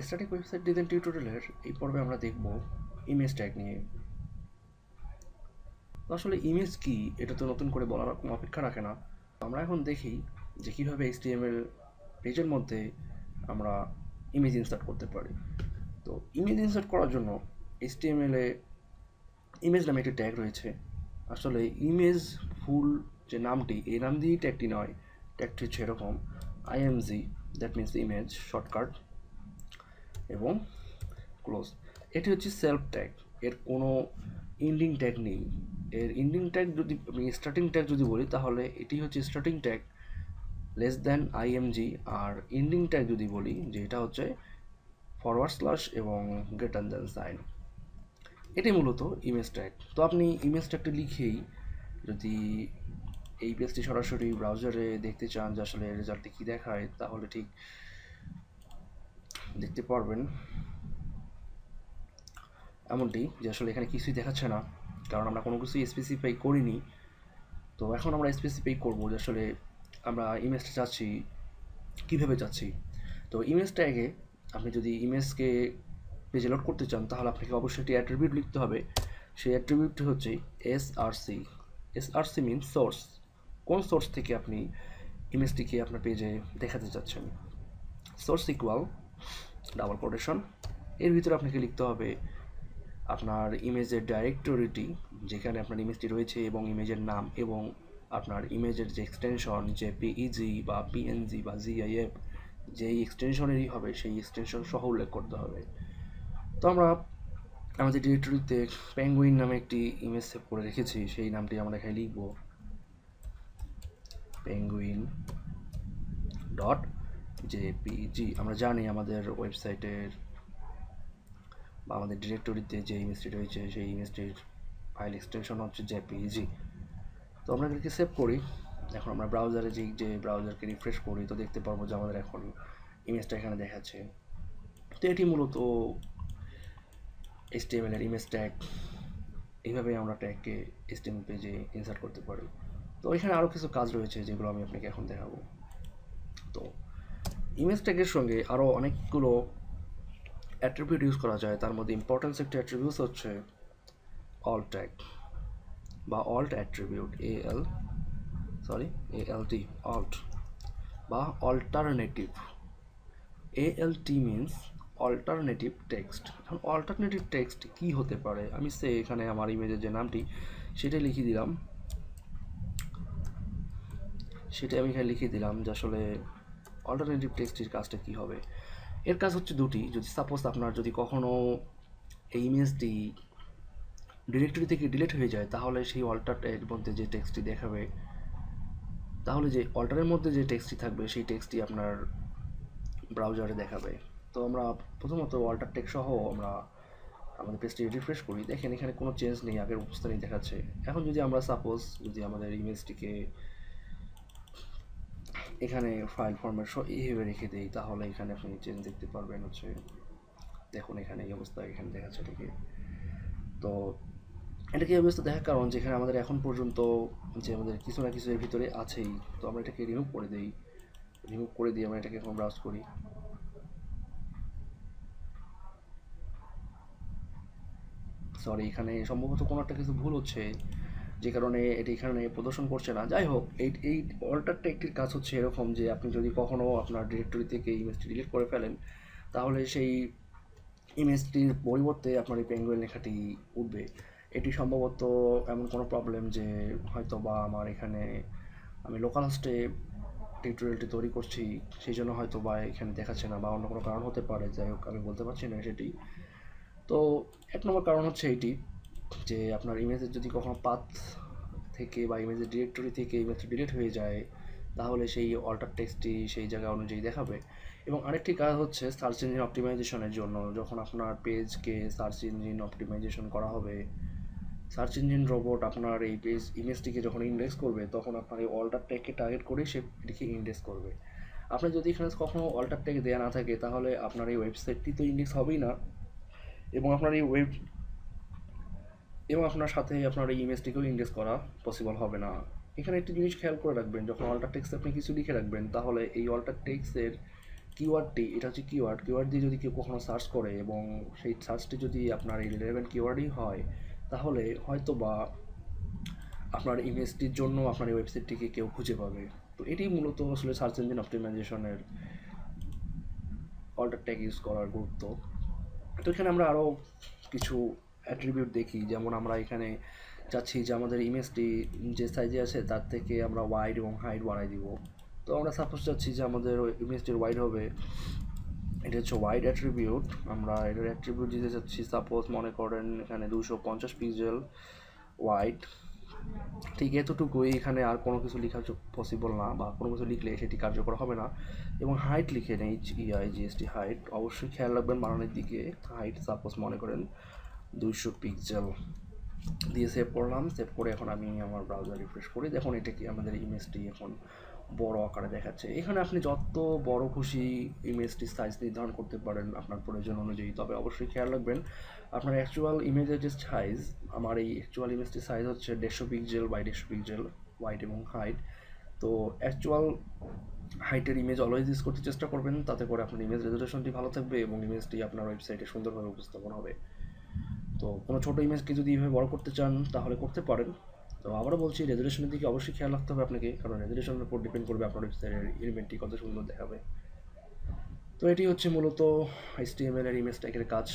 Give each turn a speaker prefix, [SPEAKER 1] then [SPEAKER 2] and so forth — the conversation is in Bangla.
[SPEAKER 1] স্ট্যাটিক ওয়েবসাইট ডিজাইন টিউটোরিয়ালের এই পর্বে আমরা দেখব ইমেজ ট্যাগ নিয়ে। তো আসলে ইমেজ কি এটা তো নতুন করে বলার কোনো অপেক্ষা রাখে না। আমরা এখন দেখি যে কীভাবে HTML পেজের মধ্যে আমরা ইমেজ ইনসার্ট করতে পারি। তো ইমেজ ইনসার্ট করার জন্য HTML এ ইমেজ নামে একটি ট্যাগ রয়েছে। আসলে ইমেজ ফুল যে নামটি, এই নাম দিয়েই ট্যাগটি নয়, ট্যাগটি হচ্ছে এরকম IMG, that means image shortcut, এবং ক্লোজ। এটি হচ্ছে সেলফ ট্যাগ, এর কোনো ইন্ডিং ট্যাগ নেই। এর ইন্ডিং ট্যাগ যদি আমি স্টার্টিং ট্যাগ যদি বলি তাহলে এটি হচ্ছে starting tag less than IMG, আর ইন্ডিং ট্যাগ যদি বলি যে এটা হচ্ছে ফরওয়ার্ড স্ল্যাশ এবং গ্রেটার দ্যান সাইন। এটাই মূলত ইমেজ ট্যাগ। তো আপনি ইমেজ ট্যাগটি লিখেই যদি এই পেজটি সরাসরি ব্রাউজারে দেখতে চান যে আসলে রেজাল্টটি কী দেখায়, তাহলে ঠিক দেখতে পারবেন এমনটি যে আসলে এখানে কিছুই দেখাচ্ছে না, কারণ আমরা কোনো কিছুই স্পেসিফাই করিনি। তো এখন আমরা স্পেসিফাই করবো যে আসলে আমরা ইমেজটা চাচ্ছি কীভাবে চাচ্ছি। তো ইমেজ ট্যাগে আপনি যদি ইমেজকে পেজে লোড করতে চান তাহলে আপনাকে অবশ্যই একটি অ্যাট্রিবিউট লিখতে হবে। সেই অ্যাট্রিবিউটটি হচ্ছে SRC। SRC মিনস সোর্স, কোন সোর্স থেকে আপনি ইমেজটিকে আপনার পেজে দেখাতে চাচ্ছেন। সোর্স ইকুয়াল ডাবল কোটেশন, এর ভিতরে আপনাকে লিখতে হবে আপনার ইমেজের ডাইরেক্টরিটি যেখানে আপনার ইমেজটি রয়েছে এবং ইমেজের নাম, এবং আপনার ইমেজের যে এক্সটেনশন, যে PEG বা PNG বা GIF যেই এক্সটেনশনেরই হবে সেই এক্সটেনশন সহ উল্লেখ করতে হবে। তো আমরা আমাদের ডিরেক্টরিতে পেঙ্গুইন নামে একটি ইমেজ সেভ করে রেখেছি, সেই নামটি আমরা এখানে লিখব পেঙ্গুইন ডট JPG। আমরা জানি আমাদের ওয়েবসাইটের বা আমাদের ডিরেক্টরিতে যে ইমেজটি রয়েছে সেই ইমেজটির ফাইল এক্সটেনশন হচ্ছে JPG। তো আমরা এটাকে সেভ করি। এখন আমরা ব্রাউজারে যে ব্রাউজারকে রিফ্রেশ করি তো দেখতে পারবো যে আমাদের এখন ইমেজটা এখানে দেখাচ্ছে। তো এটি মূলত HTML এর ইমেজ ট্যাগ। এইভাবে আমরা ট্যাগকে HTML পেজে ইনসার্ট করতে পারি। তো এখানে আরও কিছু কাজ রয়েছে যেগুলো আমি আপনাকে এখন দেখাবো। তো ইমেজ ট্যাগের সঙ্গে আরও অনেকগুলো অ্যাট্রিবিউট ইউজ করা যায়, তার মধ্যে ইম্পর্টেন্স একটি অ্যাট্রিবিউট হচ্ছে অল ট্যাগ বা অল্ট অ্যাট্রিবিউট, ALT, অল্ট বা alternative. ALT means alternative text. এখন অল্টারনেটিভ টেক্সট কী হতে পারে, আমি এখানে আমার ইমেজের যে নামটি সেটাই লিখিয়ে দিলাম, যে আসলে অল্টারনেটিভ টেক্সটের কাজটা কী হবে। এর কাজ হচ্ছে দুটি। যদি সাপোজ আপনার যদি কখনও এই ইমেজটি ডিরেক্টরি থেকে ডিলিট হয়ে যায় তাহলে সেই অল্টারের মধ্যে যে টেক্সটটি দেখাবে, তাহলে যে অল্টারের মধ্যে যে টেক্সটটি থাকবে সেই টেক্সটটি আপনার ব্রাউজারে দেখাবে। তো আমরা প্রথমত অল্টার টেক্সট সহ আমরা আমাদের পেজটি রিফ্রেশ করি, দেখেন এখানে কোনো চেঞ্জ নেই, আগের অবস্থানেই দেখাচ্ছে। এখন যদি আমরা সাপোজ যদি আমাদের ইমেজটিকে এখানে ফাইল ফরম্যাট সহ এইভাবে রেখে দিই তাহলে এখানে আপনি চেঞ্জ দেখতে পারবেন। হচ্ছে দেখুন এখানে এই অবস্থা এখানে দেখাচ্ছে এটাকে। তো এটাকে এই অবস্থা দেখার কারণ যেখানে আমাদের এখন পর্যন্ত যে আমাদের কিছু না কিছু এর ভিতরে আছেই, তো আমরা এটাকে রিমুভ করে দিয়ে আমরা এটাকে এখন ব্রাউজ করি। সরি, এখানে সম্ভবত কোনো একটা কিছু ভুল হচ্ছে যে কারণে এটি এখানে প্রদর্শন করছে না। যাই হোক, এই অল্টারটা একটির কাজ হচ্ছে এরকম যে আপনি যদি কখনও আপনার ডিরেক্টরি থেকে ইমেজটি ডিলিট করে ফেলেন তাহলে সেই ইমেজটির পরিবর্তে আপনার এই পেঙ্গুইন লেখাটি উঠবে। এটি সম্ভবত এমন কোনো প্রবলেম যে হয়তো বা আমার এখানে আমি লোকাল হোস্টে টিউটোরিয়ালটি তৈরি করছি সেই জন্য হয়তো বা এখানে দেখাচ্ছে না, বা অন্য কোনো কারণ হতে পারে। যাই হোক, আমি বলতে পারছি না সেটি। তো এক নম্বর কারণ হচ্ছে এইটি যে আপনার ইমেজের যদি কখনো পাথ থেকে বা ইমেজের ডিরেক্টরি থেকে ইমেজটি ডিলিট হয়ে যায় তাহলে সেই অল্টার টেক্সটটি সেই জায়গা অনুযায়ী দেখাবে। এবং আরেকটি কাজ হচ্ছে সার্চ ইঞ্জিন অপটিমাইজেশনের জন্য। যখন আপনার পেজকে সার্চ ইঞ্জিন অপটিমাইজেশন করা হবে, সার্চ ইঞ্জিন রোবট আপনার এই পেজ ইমেজটিকে যখন ইন্ডেক্স করবে তখন আপনার এই অল্টার ট্যাগকে টার্গেট করে সে এটিকে ইন্ডেক্স করবে। আপনার যদি এখানে কখনো অল্টার ট্যাগ দেওয়া না থাকে তাহলে আপনার এই ওয়েবসাইটটি তো ইন্ডেক্স হবেই না, এবং আপনার এই এবং আপনার সাথে আপনার এই ইমেজটিকেও ইন্ডেক্স করা পসিবল হবে না। এখানে একটি জিনিস খেয়াল করে রাখবেন, যখন অল্টার টেক্সট আপনি কিছু লিখে রাখবেন তাহলে এই অল্টার টেক্সটের কিওয়ার্ডটি, এটা হচ্ছে কিওয়ার্ড দিয়ে যদি কেউ কখনো সার্চ করে এবং সেই সার্চটি যদি আপনার এই রিলেভেন্ট কিওয়ার্ডই হয়, তাহলে হয়তো বা আপনার ইমেজটির জন্য আপনার এই ওয়েবসাইটটিকে কেউ খুঁজে পাবে। তো এটি মূলত আসলে সার্চ ইঞ্জিন অপটিমাইজেশনের অল্টার ট্যাগ ইউজ করার গুরুত্ব। তো এখানে আমরা আরও কিছু অ্যাট্রিবিউট দেখি, যেমন আমরা এখানে চাচ্ছি যে আমাদের ইমেজটি যে সাইজে আছে তার থেকে আমরা ওয়াইড এবং হাইট বাড়াই দিব। তো আমরা সাপোজ চাচ্ছি যে আমাদের ইমেজটির ওয়াইড হবে, এটা হচ্ছে ওয়াইড অ্যাট্রিবিউট, আমরা এটার অ্যাট্রিবিউট দিতে চাচ্ছি সাপোজ মনে করেন এখানে 250 পিক্সেল ওয়াইড। ঠিক এতটুকুই, এখানে আর কোনো কিছু লেখা পসিবল না, বা কোনো কিছু লিখলে সেটি কার্যকর হবে না। এবং হাইট লিখে নেই, HEIGST হাইট, অবশ্যই খেয়াল রাখবেন বানানোর দিকে। হাইট সাপোজ মনে করেন 200 পিক্সেল দিয়ে সেভ করলাম। সেভ করে এখন আমি আমার ব্রাউজার রিফ্রেশ করি, দেখুন এটা কি আমাদের ইমেজটি এখন বড় আকারে দেখাচ্ছে। এখানে আপনি যত বড় খুশি ইমেজটির সাইজ নির্ধারণ করতে পারেন আপনার প্রয়োজন অনুযায়ী, তবে অবশ্যই খেয়াল রাখবেন আপনার অ্যাকচুয়াল ইমেজের যে সাইজ, আমার এই অ্যাকচুয়াল ইমেজটির সাইজ হচ্ছে 150 পিক্সেল বাই 150 পিক্সেল ওয়াইড এবং হাইট। তো অ্যাকচুয়াল হাইটের ইমেজ অলওয়েজ ইউজ করতে চেষ্টা করবেন, তাতে করে আপনার ইমেজ রেজলিউশনটি ভালো থাকবে এবং ইমেজটি আপনার ওয়েবসাইটে সুন্দরভাবে উপস্থাপন হবে। তো কোনো ছোটো ইমেজকে যদি এইভাবে বড় করতে চান তাহলে করতে পারেন। তো আবারও বলছি, রেজুলেশনের দিকে অবশ্যই খেয়াল রাখতে হবে আপনাকে, কারণ রেজুলেশনের উপর ডিপেন্ড করবে আপনার ওয়েবসাইটের এলিমেন্টটি কত সুন্দর দেখাবে। তো এটি হচ্ছে মূলত HTML এর ইমেজ ট্যাগের কাজ।